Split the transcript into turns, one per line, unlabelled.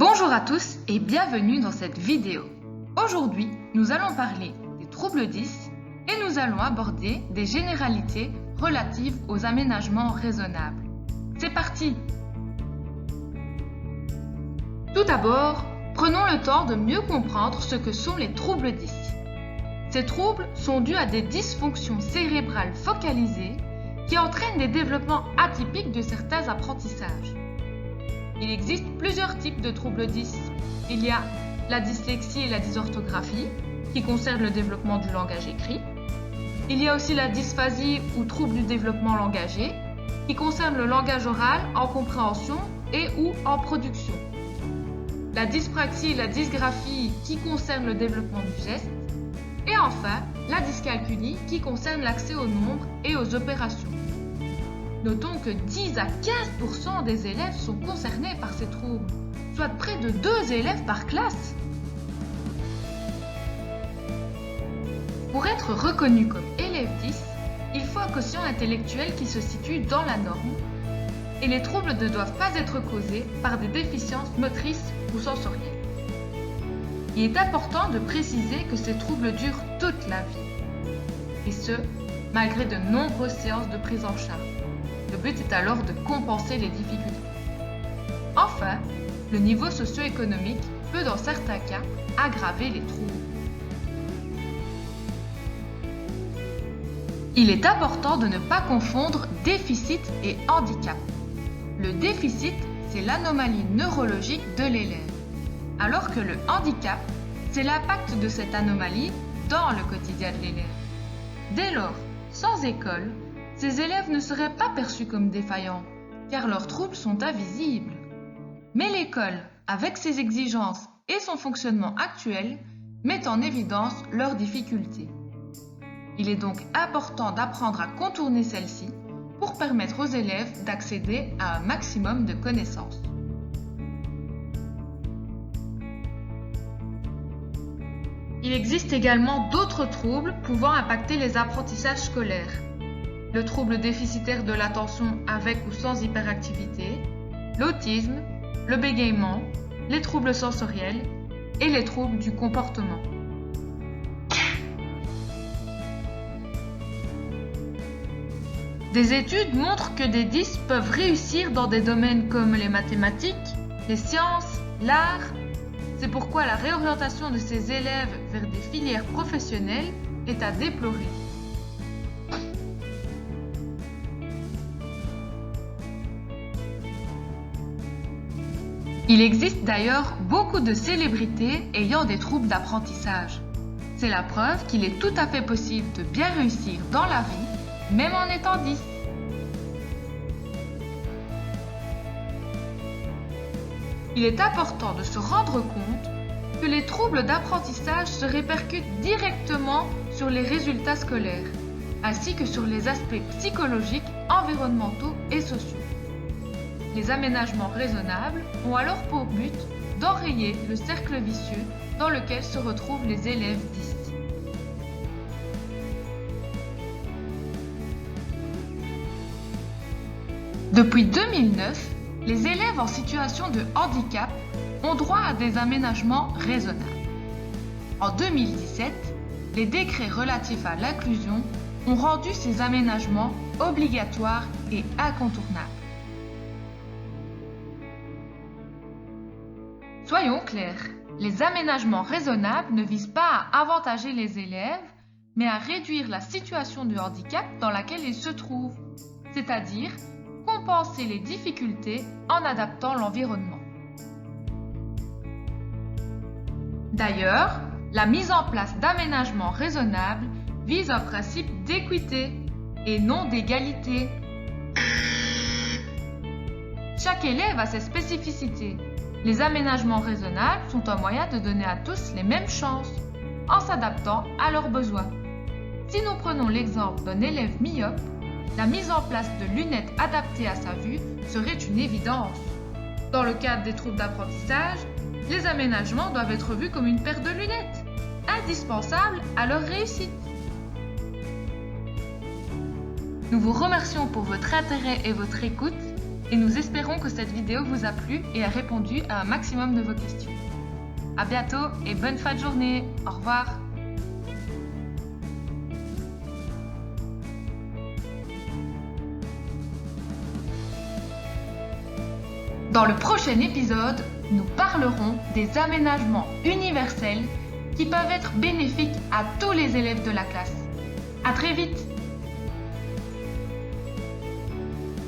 Bonjour à tous et bienvenue dans cette vidéo. Aujourd'hui, nous allons parler des troubles 10 et nous allons aborder des généralités relatives aux aménagements raisonnables. C'est parti! Tout d'abord, prenons le temps de mieux comprendre ce que sont les troubles 10. Ces troubles sont dus à des dysfonctions cérébrales focalisées qui entraînent des développements atypiques de certains apprentissages. Il existe plusieurs types de troubles 10. Il y a la dyslexie et la dysorthographie, qui concernent le développement du langage écrit. Il y a aussi la dysphasie ou trouble du développement langagier, qui concerne le langage oral en compréhension et ou en production. La dyspraxie et la dysgraphie, qui concernent le développement du geste. Et enfin, la dyscalculie, qui concerne l'accès aux nombres et aux opérations. Notons que 10 à 15% des élèves sont concernés par ces troubles, soit près de 2 élèves par classe. Pour être reconnu comme élève 10, il faut un quotient intellectuel qui se situe dans la norme, et les troubles ne doivent pas être causés par des déficiences motrices ou sensorielles. Il est important de préciser que ces troubles durent toute la vie, et ce, malgré de nombreuses séances de prise en charge. Le but est alors de compenser les difficultés. Enfin, le niveau socio-économique peut dans certains cas aggraver les troubles. Il est important de ne pas confondre déficit et handicap. Le déficit, c'est l'anomalie neurologique de l'élève, alors que le handicap, c'est l'impact de cette anomalie dans le quotidien de l'élève. Dès lors, sans école, ces élèves ne seraient pas perçus comme défaillants, car leurs troubles sont invisibles. Mais l'école, avec ses exigences et son fonctionnement actuel, met en évidence leurs difficultés. Il est donc important d'apprendre à contourner celles-ci pour permettre aux élèves d'accéder à un maximum de connaissances. Il existe également d'autres troubles pouvant impacter les apprentissages scolaires. Le trouble déficitaire de l'attention avec ou sans hyperactivité, l'autisme, le bégaiement, les troubles sensoriels et les troubles du comportement. Des études montrent que des 10 peuvent réussir dans des domaines comme les mathématiques, les sciences, l'art. C'est pourquoi la réorientation de ces élèves vers des filières professionnelles est à déplorer. Il existe d'ailleurs beaucoup de célébrités ayant des troubles d'apprentissage. C'est la preuve qu'il est tout à fait possible de bien réussir dans la vie, même en étant 10. Il est important de se rendre compte que les troubles d'apprentissage se répercutent directement sur les résultats scolaires, ainsi que sur les aspects psychologiques, environnementaux et sociaux. Les aménagements raisonnables ont alors pour but d'enrayer le cercle vicieux dans lequel se retrouvent les élèves 10. Depuis 2009, les élèves en situation de handicap ont droit à des aménagements raisonnables. En 2017, les décrets relatifs à l'inclusion ont rendu ces aménagements obligatoires et incontournables. Soyons clairs, les aménagements raisonnables ne visent pas à avantager les élèves, mais à réduire la situation de handicap dans laquelle ils se trouvent, c'est-à-dire compenser les difficultés en adaptant l'environnement. D'ailleurs, la mise en place d'aménagements raisonnables vise un principe d'équité et non d'égalité. Chaque élève a ses spécificités. Les aménagements raisonnables sont un moyen de donner à tous les mêmes chances, en s'adaptant à leurs besoins. Si nous prenons l'exemple d'un élève myope, la mise en place de lunettes adaptées à sa vue serait une évidence. Dans le cadre des troubles d'apprentissage, les aménagements doivent être vus comme une paire de lunettes, indispensables à leur réussite. Nous vous remercions pour votre intérêt et votre écoute. et nous espérons que cette vidéo vous a plu et a répondu à un maximum de vos questions. À bientôt et bonne fin de journée. Au revoir. Dans le prochain épisode, nous parlerons des aménagements universels qui peuvent être bénéfiques à tous les élèves de la classe. À très vite!